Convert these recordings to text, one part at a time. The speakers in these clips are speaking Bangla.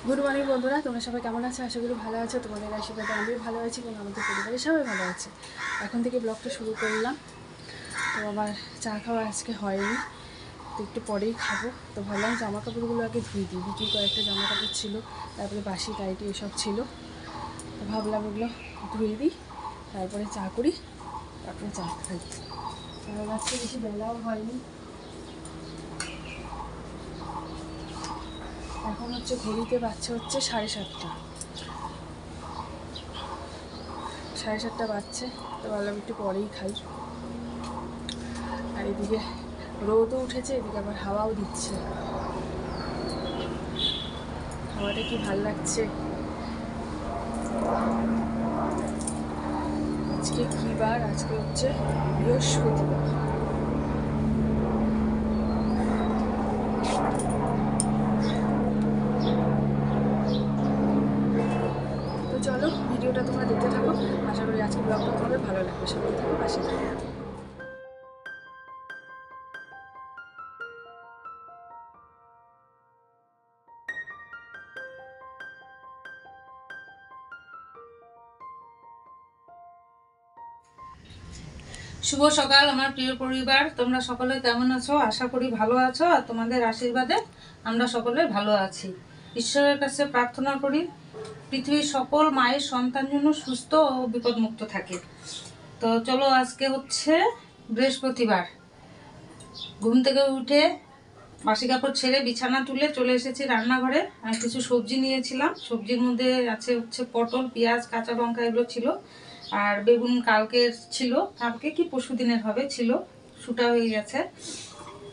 গুড মর্নিং বন্ধুরা, তোমরা সবাই কেমন আছো? আশা করি ভালো আছো। তোমাদের আশীর্বাদে আমিও ভালো আছি এবং আমাদের পরিবারের সবাই ভালো আছে। এখন থেকে ব্লগটা শুরু করলাম। তো আমার চা খাওয়া আজকে হয়নি, তো একটু পরেই খাবো। তো ভাবলাম জামা কাপড়গুলো আগে ধুয়ে দিই। বিক্রি কয়েকটা জামা কাপড় ছিল, তারপরে বাসি টাইটি এসব ছিল। তো ভাবলাম ওগুলো ধুয়ে দিই, তারপরে চা করি, তারপরে চা খাই। আর আজকে বেশি বেলাও হয়নি। এখন হচ্ছে ঘড়িতে বাচ্চা হচ্ছে 7:30। 7:30 বাজছে। তো ভাবলাম একটু পরেই খাই। আর এদিকে রোদও উঠেছে, এদিকে আবার হাওয়াও দিচ্ছে। হাওয়াটা কি ভাল লাগছে। আজকে কী বার? আজকে হচ্ছে বৃহস্পতিবার। তো চলো ভিডিওটা তোমরা দেখতে থাকো। আশা করি আজকে ব্লগটা তোমাদের ভালো লাগবে। সবাই থাকো, পাশে থাকো। শুভ সকাল আমার প্রিয় পরিবার, তোমরা সকলে কেমন আছো? আশা করি ভালো আছো। আর তোমাদের আশীর্বাদে আমরা সকলে ভালো আছি। ঈশ্বরের কাছে প্রার্থনা করি পৃথিবীর সকল মায়ের সন্তান যেন সুস্থ ও বিপদমুক্ত থাকে। তো চলো, আজকে হচ্ছে বৃহস্পতিবার। ঘুম থেকে উঠে বাসি কাপড় ছেড়ে বিছানা তুলে চলে এসেছি রান্নাঘরে। আর কিছু সবজি নিয়েছিলাম। সবজির মধ্যে আছে হচ্ছে পটল, পেঁয়াজ, কাঁচা লঙ্কা, এগুলো ছিল। আর বেগুন কালকের ছিল, কালকে কি পরশু দিনের হবে, ছিল, শুটা হয়ে গেছে।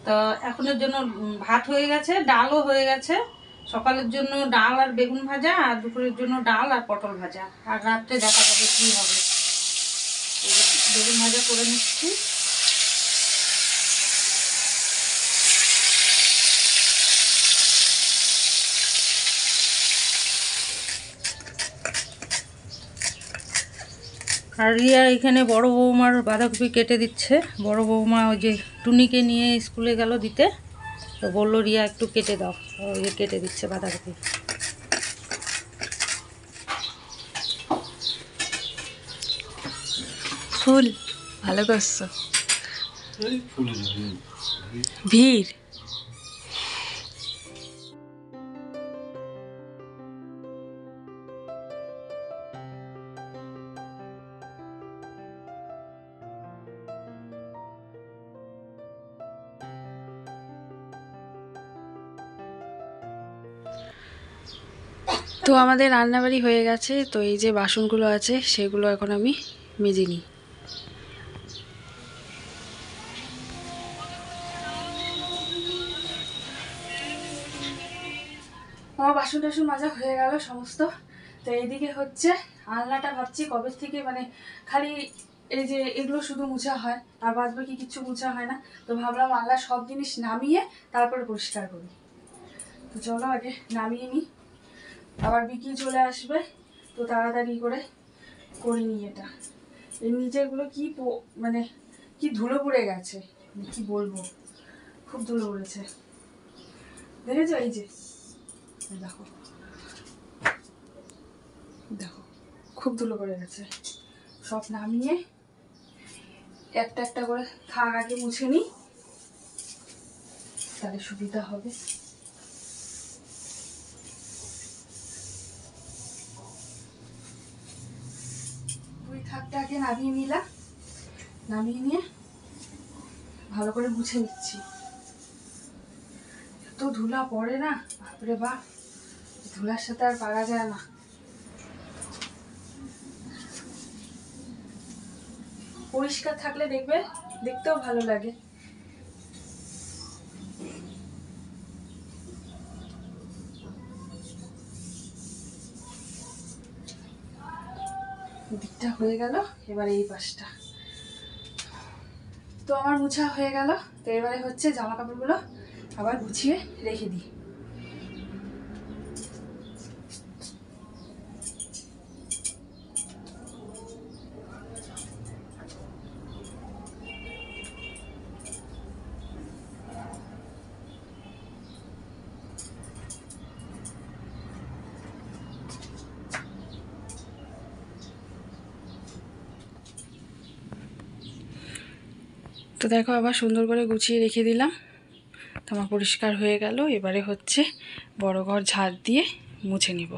তো এখনের জন্য ভাত হয়ে গেছে, ডালও হয়ে গেছে। সকালের জন্য ডাল আর বেগুন ভাজা, আর দুপুরের জন্য ডাল আর পটল ভাজা। আর রাত্রে দেখা যাবে কি হবে। বেগুন ভাজা করে নিচ্ছি। আর রিয়া এখানে বড় বৌমার বাঁধাকপি কেটে দিচ্ছে। বড় বৌমা ওই যে টুনিকে নিয়ে স্কুলে গেল দিতে, তো বললো রিয়া একটু কেটে দাও, ওই যে কেটে দিচ্ছে বাঁধাকপি। ফুল ভালো করছো। ভিড়। তো আমাদের রান্নাবাড়ি হয়ে গেছে। তো এই যে বাসনগুলো আছে সেগুলো এখন আমি মেজে নিই। আমার বাসন টাসন মাজা হয়ে গেল সমস্ত। তো এইদিকে হচ্ছে আলনাটা ভাবছি কবে থেকে মানে খালি এই যে এগুলো শুধু মুছা হয়, আর বাদ বাকি কিচ্ছু মুছা হয় না। তো ভাবলাম আলনার সব জিনিস নামিয়ে তারপরে পরিষ্কার করি। তো চলো আগে নামিয়ে নিই, আবার বিকি চলে আসবে, তো তাড়াতাড়ি করে করিনি এটা। এই নিচেরগুলো কি মানে কি ধুলো পড়ে গেছে, কি বলবো, খুব ধুলো পড়েছে। দেখেছো? এই যে দেখো দেখো, খুব ধুলো পড়ে গেছে। সব নামিয়ে একটা একটা করে থাক আগে মুছে নিই, তাহলে সুবিধা হবে। দুই থাকটা আগে নামিয়ে নিলাম, নামিয়ে নিয়ে ভালো করে মুছে নিচ্ছি। এত ধুলা পড়ে না, বাপরে বাপ, ধুলার সাথে আর পারা যায় না। পরিষ্কার থাকলে দেখবে দেখতেও ভালো লাগে। দিকটা হয়ে গেল, এবারে এই পাশটা। তো আমার মুছা হয়ে গেল। তো এবারে হচ্ছে জামা কাপড়গুলো আবার গুছিয়ে রেখে দিই। তো দেখো আবার সুন্দর করে গুছিয়ে রেখে দিলাম, তো আমার পরিষ্কার হয়ে গেল। এবারে হচ্ছে বড় ঘর ঝাড় দিয়ে মুছে নিব।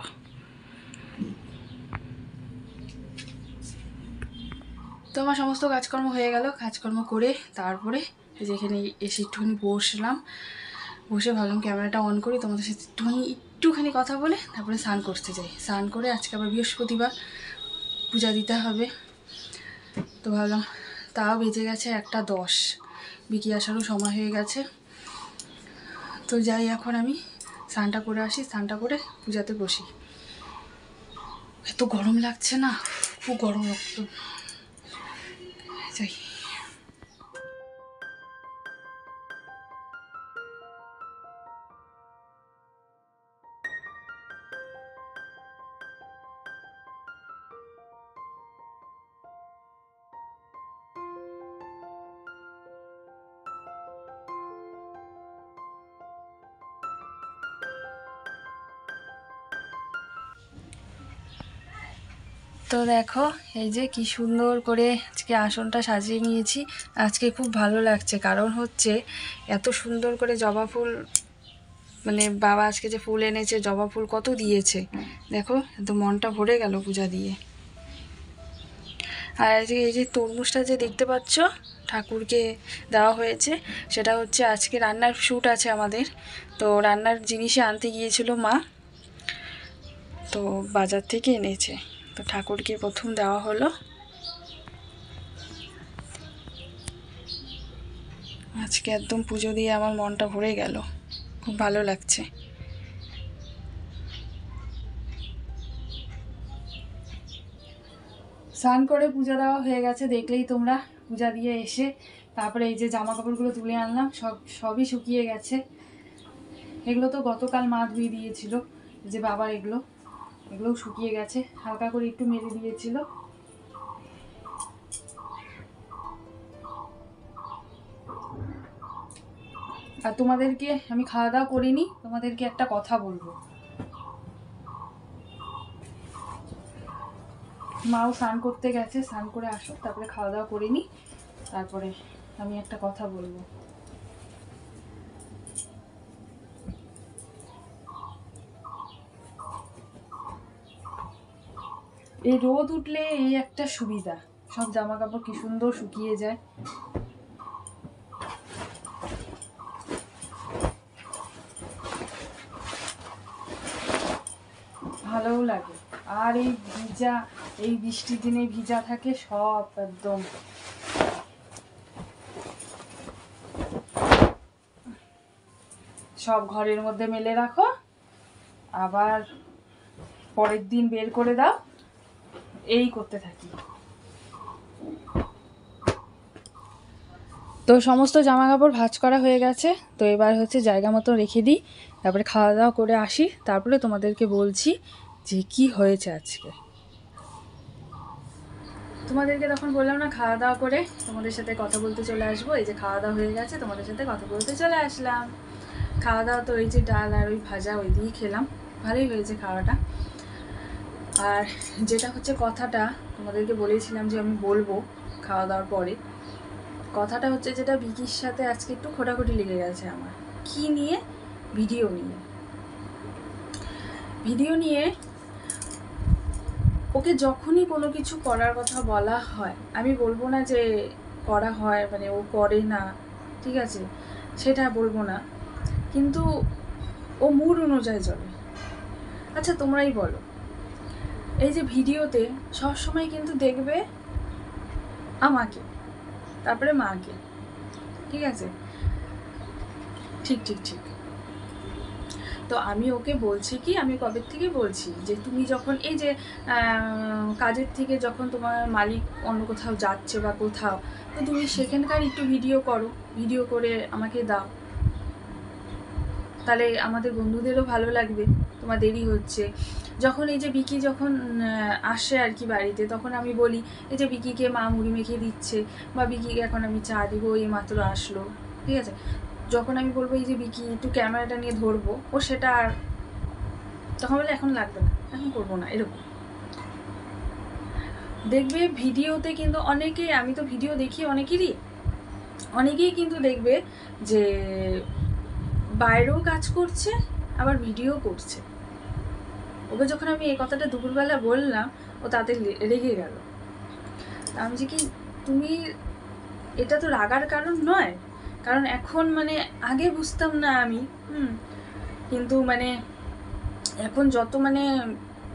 তো আমার সমস্ত কাজকর্ম হয়ে গেল, কাজকর্ম করে তারপরে যেখানে এসে একটুখানি বসলাম, বসে ভাবলাম ক্যামেরাটা অন করি, তোমাদের সাথে একটুখানি কথা বলে তারপরে স্নান করতে যাই। স্নান করে আজকে আবার বৃহস্পতিবার, পূজা দিতে হবে। তো ভাবলাম তাও বেজে গেছে 1:10, বিকি আসারও সময় হয়ে গেছে। তো যাই এখন আমি স্নানটা করে আসি, স্নানটা করে পূজাতে বসি। এত গরম লাগছে না, খুব গরম লাগতো। যাই। তো দেখো এই যে কি সুন্দর করে আজকে আসনটা সাজিয়ে নিয়েছি। আজকে খুব ভালো লাগছে, কারণ হচ্ছে এত সুন্দর করে জবা ফুল, মানে বাবা আজকে যে ফুল এনেছে, জবা ফুল কত দিয়েছে দেখো, এত মনটা ভরে গেল পূজা দিয়ে। আর এই যে তরমুজটা যে দেখতে পাচ্ছ ঠাকুরকে দেওয়া হয়েছে, সেটা হচ্ছে আজকে রান্নার শ্যুট আছে আমাদের, তো রান্নার জিনিসে আনতে গিয়েছিল মা, তো বাজার থেকে এনেছে, তো ঠাকুরকে প্রথম দেওয়া হলো। আজকে একদম পুজো দিয়ে আমার মনটা ভরে গেল, খুব ভালো লাগছে। স্নান করে পূজা দেওয়া হয়ে গেছে, দেখলেই তোমরা। পূজা দিয়ে এসে তারপরে এই যে জামা কাপড়গুলো তুলে আনলাম, সবই শুকিয়ে গেছে। এগুলো তো গতকাল মা ধুয়ে দিয়েছিল, যে বাবার এগুলোও শুকিয়ে গেছে, হালকা করে একটু মেরে দিয়েছিল। আর তোমাদেরকে আমি খাওয়া দাওয়া করিনি, তোমাদেরকে একটা কথা বলবো। মাও স্নান করতে গেছে, স্নান করে আসো, তারপরে খাওয়া দাওয়া করিনি, তারপরে আমি একটা কথা বলবো। এই রোদ উঠলে এই একটা সুবিধা, সব জামা কাপড় কি সুন্দর শুকিয়ে যায়। ভালোও লাগে। আর এই ভিজা, এই বৃষ্টির দিনে ভিজা থাকে সব একদম। সব ঘরের মধ্যে মেলে রাখো, আবার পরের দিন বের করে দাও, এই করতে থাকি। তো সমস্ত জামা কাপড় ভাঁজ করা হয়ে গেছে, তো এবার হচ্ছে জায়গা মতো রেখে দিই, তারপরে খাওয়া দাওয়া করে আসি, তারপরে তোমাদেরকে বলছি যে কি হয়েছে আজকে। তোমাদেরকে তখন বললাম না খাওয়া দাওয়া করে তোমাদের সাথে কথা বলতে চলে আসবো, এই যে খাওয়া দাওয়া হয়ে গেছে, তোমাদের সাথে কথা বলতে চলে আসলাম। খাওয়া দাওয়া তো এই যে ডাল আর ওই ভাজা ওই দিয়েই খেলাম, ভালোই হয়েছে খাওয়াটা। আর যেটা হচ্ছে কথাটা তোমাদেরকে বলেছিলাম যে আমি বলবো খাওয়া দাওয়ার পরে, কথাটা হচ্ছে যেটা বিকির সাথে আজকে একটু খোটাখুটি লেগে গেছে আমার। কি নিয়ে? ভিডিও নিয়ে ওকে যখনই কোনো কিছু করার কথা বলা হয়, আমি বলবো না যে করা হয় মানে ও করে না, ঠিক আছে, সেটা বলবো না, কিন্তু ও মুড অনুযায়ী চলে। আচ্ছা তোমরাই বলো, এই যে ভিডিওতে সবসময় কিন্তু দেখবে আমাকে, তারপরে মাকে, ঠিক আছে, ঠিক ঠিক ঠিক। তো আমি ওকে বলছি কি, আমি কবে থেকে বলছি যে তুমি যখন এই যে কাজের থেকে যখন তোমার মালিক অন্য কোথাও যাচ্ছে বা কোথাও, তো তুমি সেখানকার একটু ভিডিও করো, ভিডিও করে আমাকে দাও, তাহলে আমাদের বন্ধুদেরও ভালো লাগবে। তোমার দেরি হচ্ছে, যখন এই যে বিকি যখন আসে আর কি বাড়িতে, তখন আমি বলি এই যে বিকিকে মা মুড়ি মেখে দিচ্ছে, বা বিকিকে এখন আমি চা দিব, এই মাত্র আসলো, ঠিক আছে, যখন আমি বলবো এই যে বিকি একটু ক্যামেরাটা নিয়ে ধরবো, ও সেটা আর তখন বলে এখন লাগবে না, এখন করবো না, এরকম। দেখবে ভিডিওতে কিন্তু অনেকে, আমি তো ভিডিও দেখি অনেকেরই, অনেকেই কিন্তু দেখবে যে বাইরেও কাজ করছে আবার ভিডিও করছে। ওকে যখন আমি এই কথাটা দুপুরবেলা বললাম, ও তাতে রেগে গেল। আমি যে কি, তুমি এটা তো রাগার কারণ নয়, কারণ এখন মানে আগে বুঝতাম না আমি, কিন্তু মানে এখন যত মানে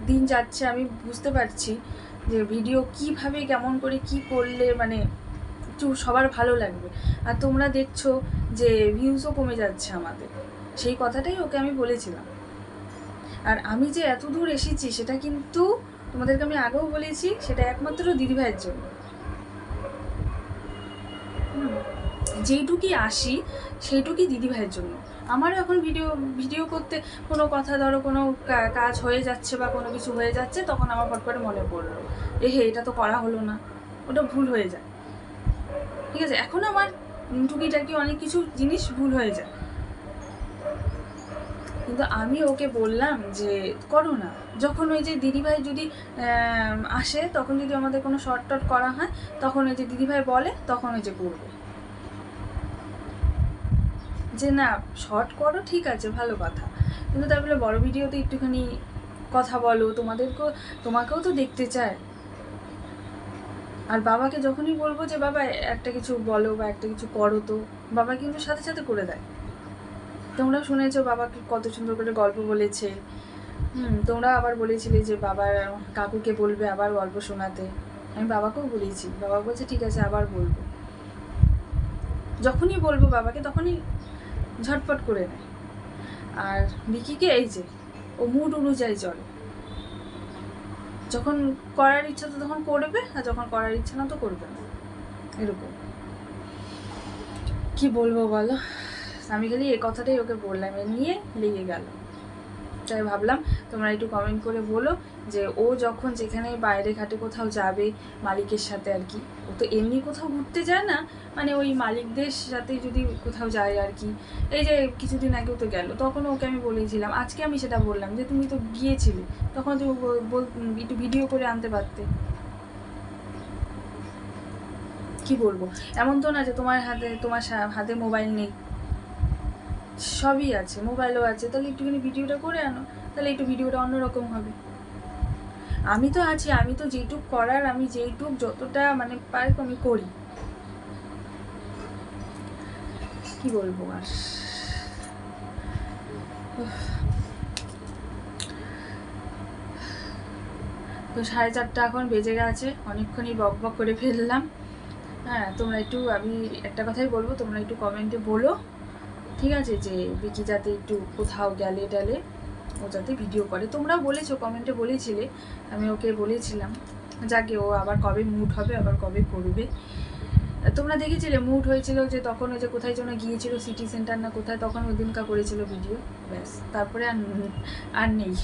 দিন যাচ্ছে আমি বুঝতে পারছি যে ভিডিও কিভাবে কেমন করে কি করলে মানে একটু সবার ভালো লাগবে। আর তোমরা দেখছো যে ভিউজও কমে যাচ্ছে আমাদের, সেই কথাটাই ওকে আমি বলেছিলাম। আর আমি যে এত দূর এসেছি সেটা কিন্তু তোমাদেরকে আমি আগেও বলেছি, সেটা একমাত্র দিদিভাইয়ের জন্য। যেইটুকুই আসি সেইটুকুই দিদিভাইয়ের জন্য। আমারও এখন ভিডিও করতে কোনো কথা, ধরো কোনো কাজ হয়ে যাচ্ছে বা কোনো কিছু হয়ে যাচ্ছে, তখন আমার ফট করে মনে পড়লো, এটা তো করা হলো না, ওটা ভুল হয়ে যায়। ঠিক আছে, এখন আমার টুকিটাকি অনেক কিছু জিনিস ভুল হয়ে যায়, কিন্তু আমি ওকে বললাম যে করো না। যখন ওই যে দিদিভাই যদি আসে, তখন যদি আমাদের কোনো শর্ট টট করা হয়, তখন ওই যে দিদিভাই বলে, তখন ওই যে করবো। যে না শর্ট করো ঠিক আছে ভালো কথা, কিন্তু তারপরে বড় ভিডিওতে একটুখানি কথা বলো, তোমাকেও তো দেখতে চায়। আর বাবাকে যখনই বলবো যে বাবা একটা কিছু বলো বা একটা কিছু করো, তো বাবা কিন্তু সাথে সাথে করে দেয়। তোমরা শুনেছো বাবাকে কত সুন্দর করে গল্প বলেছে। তোমরা আবার বলেছিলে যে বাবার কাকুকে বলবে আবার গল্প শোনাতে। আমি বাবাকেও বলেছি, বাবা বলছে ঠিক আছে আবার বলবো। যখনই বলবো বাবাকে তখনই ঝটপট করে নেয়। আর বিকিকে এই যে ও মুড অনুযায়ী চলে, যখন করার ইচ্ছা তো তখন করবে, আর যখন করার ইচ্ছা না তো করবে না, এরকম। কি বলবো বলো, আমি খালি এই কথাটাই ওকে বললাম, এ নিয়ে লেগে গেল। তাই ভাবলাম তোমরা একটু কমেন্ট করে বলো যে ও যখন যেখানে বাইরে ঘাটে কোথাও যাবে মালিকের সাথে আর কি, ও তো এমনি কোথাও ঘুরতে যায় না, মানে ওই মালিকদের সাথে যদি কোথাও যায় আর কি। এই যে কিছুদিন আগেও তো গেল, তখন ওকে আমি বলেছিলাম, আজকে আমি সেটা বললাম যে তুমি তো গিয়েছিলে, তখন তুমি একটু ভিডিও করে আনতে পারতে। কি বলবো, এমন তো না যে তোমার হাতে মোবাইল নেই, সবই আছে, মোবাইলও আছে, তাহলে একটুখানি ভিডিওটা করে আনো, তাহলে একটু ভিডিওটা অন্যরকম হবে। আমি তো আছি, আমি তো যেটুক করার, আমি যেটুক যতটা মানে পারি আমি করি। কি বলবো আর, তো 4:30 এখন বেজে গেছে, অনেকক্ষণই বক বক করে ফেললাম। হ্যাঁ, তোমরা একটু, আমি একটা কথাই বলবো, তোমরা একটু কমেন্টে বলো, ঠিক আছে, যে বিকি যাতে একটু কোথাও গেলে টালে ও যাতে ভিডিও করে। তোমরাও বলেছো, কমেন্টে বলেছিলে, আমি ওকে বলেছিলাম, যাকে ও আবার কবে মুড হবে, আবার কবে করবে। তোমরা দেখেছিলে মুড হয়েছিল যে তখন ওই যে কোথায় যেন গিয়েছিল, সিটি সেন্টার না কোথায়, তখন ওই দিনকা করেছিল ভিডিও, ব্যাস, তারপরে আর নেই।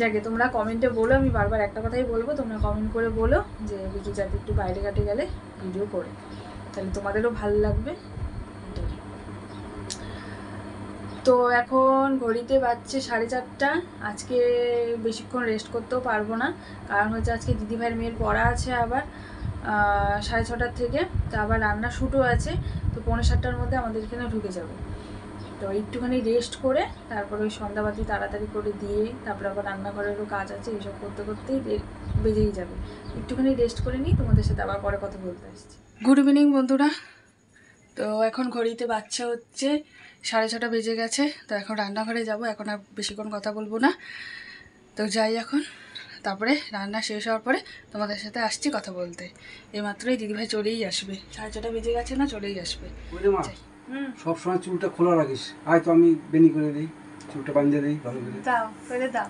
যাকে তোমরা কমেন্টে বলো, আমি বারবার একটা কথাই বলবো, তোমরা কমেন্ট করে বলো যে বিকি যাতে একটু বাইরে ঘাটে গেলে ভিডিও করে, তাহলে তোমাদেরও ভালো লাগবে। তো এখন ঘড়িতে বাজছে 4:30। আজকে বেশিক্ষণ রেস্ট করতেও পারবো না, কারণ হচ্ছে আজকে দিদিভাইয়ের মেয়ের পড়া আছে আবার 6:30 থেকে, তো আবার রান্না শ্যুটও আছে, তো 6:45-র মধ্যে আমাদের এখানে ঢুকে যাবে। তো একটুখানি রেস্ট করে তারপর ওই সন্ধ্যাবাতি তাড়াতাড়ি করে দিয়ে, তারপরে আবার রান্নাঘরেরও কাজ আছে, এইসব করতে করতেই বেজেই যাবে। একটুখানি রেস্ট করে নিই, তোমাদের সাথে আবার পরে কথা বলতে আসছি। গুড ইভিনিং বন্ধুরা, তো এখন ঘড়িতে বাচ্চা হচ্ছে 6:30 বেজে গেছে। তো এখন রান্নাঘরে যাব, এখন আর বেশিক্ষণ কথা বলবো না, তো যাই এখন। তারপরে রান্না শেষ হওয়ার পরে তোমাদের সাথে আসছি কথা বলতে। এইমাত্রই দিদিভাই চলেই আসবে, 6:30 বেজে গেছে না, চলেই আসবে। সবসময় চুলটা খোলা রাখিস, হয়তো আমি বেনি করে দিই, চুলটা বাঁধিয়ে দিই ভালো করে। দাও, করে দাও।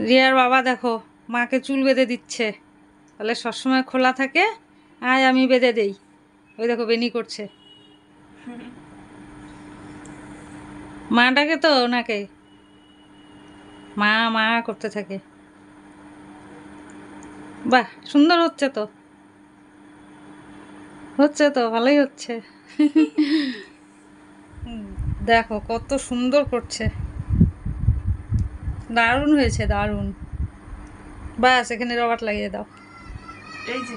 রিয়ার বাবা দেখো মাকে চুল বেঁধে দিচ্ছে, তাহলে সবসময় খোলা থাকে, আয় আমি বেঁধে দেই। ওই দেখো বেনি করছে, মাটাকে তো ওনাকে মা মা করতে থাকে। বাহ, সুন্দর হচ্ছে তো, ভালোই হচ্ছে। দেখো কত সুন্দর করছে, দারুণ হয়েছে, দারুণ। বাস এখানে রবার লাগিয়ে দাও। এই যে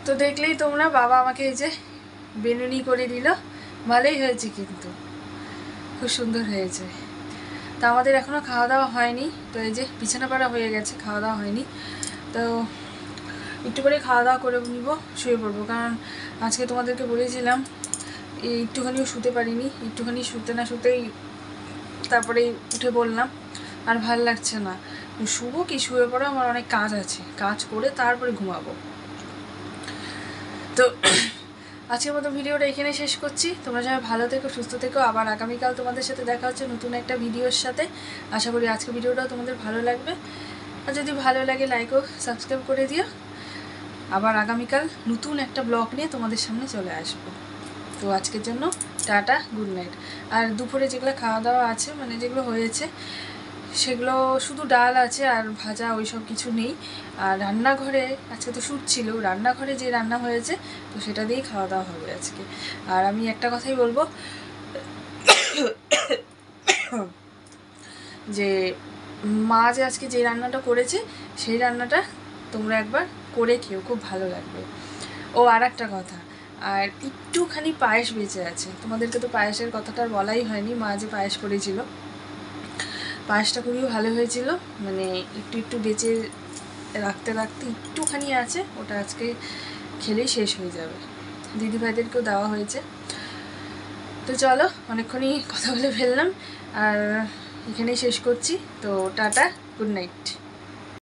তো দেখলেই তোমরা, বাবা আমাকে এই যে বেনুনি করে দিল, ভালোই হয়েছে কিন্তু খুব সুন্দর হয়েছে। তা আমাদের এখনও খাওয়া দাওয়া হয়নি, তো এই যে বিছানা পাড়া হয়ে গেছে, খাওয়া দাওয়া হয়নি। তো একটু করে খাওয়া দাওয়া করে নিব, শুয়ে পড়বো। কারণ আজকে তোমাদেরকে বলেছিলাম এই একটুখানিও শুতে পারিনি, একটুখানি শুতে না শুতেই তারপরে উঠে বললাম আর ভাল লাগছে না, শুবো কি, শুয়ে পড়ো, আমার অনেক কাজ আছে, কাজ করে তারপরে ঘুমাবো। তো আজকের মতো ভিডিওটা এখানে শেষ করছি। তোমরা সবাই ভালো থেকো, সুস্থ থেকো। আবার আগামীকাল তোমাদের সাথে দেখা হচ্ছে নতুন একটা ভিডিওর সাথে। আশা করি আজকের ভিডিওটাও তোমাদের ভালো লাগবে, আর যদি ভালো লাগে লাইক ও সাবস্ক্রাইব করে দিও। আবার আগামীকাল নতুন একটা ব্লগ নিয়ে তোমাদের সামনে চলে আসবো। তো আজকের জন্য টাটা, গুড নাইট। আর দুপুরে যেগুলো খাওয়া দাওয়া আছে, মানে যেগুলো হয়েছে, সেগুলো শুধু ডাল আছে আর ভাজা, ওই সব কিছু নেই। আর রান্নাঘরে আজকে তো শ্যুট ছিল, রান্নাঘরে যে রান্না হয়েছে তো সেটা দিয়েই খাওয়া দাওয়া হবে আজকে। আর আমি একটা কথাই বলবো যে মা যে আজকে যে রান্নাটা করেছে সেই রান্নাটা তোমরা একবার করে খেও, খুব ভালো লাগবে। ও আর একটা কথা, আর একটুখানি পায়েস বেঁচে আছে, তোমাদেরকে তো পায়েসের কথাটা আর বলাই হয়নি। মা যে পায়েস করেছিল, পায়েসটা খুবই ভালো হয়েছিল, মানে একটু একটু বেঁচে রাখতে রাখতে একটুখানি আছে, ওটা আজকে খেলেই শেষ হয়ে যাবে। দিদিভাইদেরকেও দেওয়া হয়েছে। তো চলো, অনেকক্ষণই কথা বলে ফেললাম, আর এখানেই শেষ করছি। তো টাটা, গুড নাইট।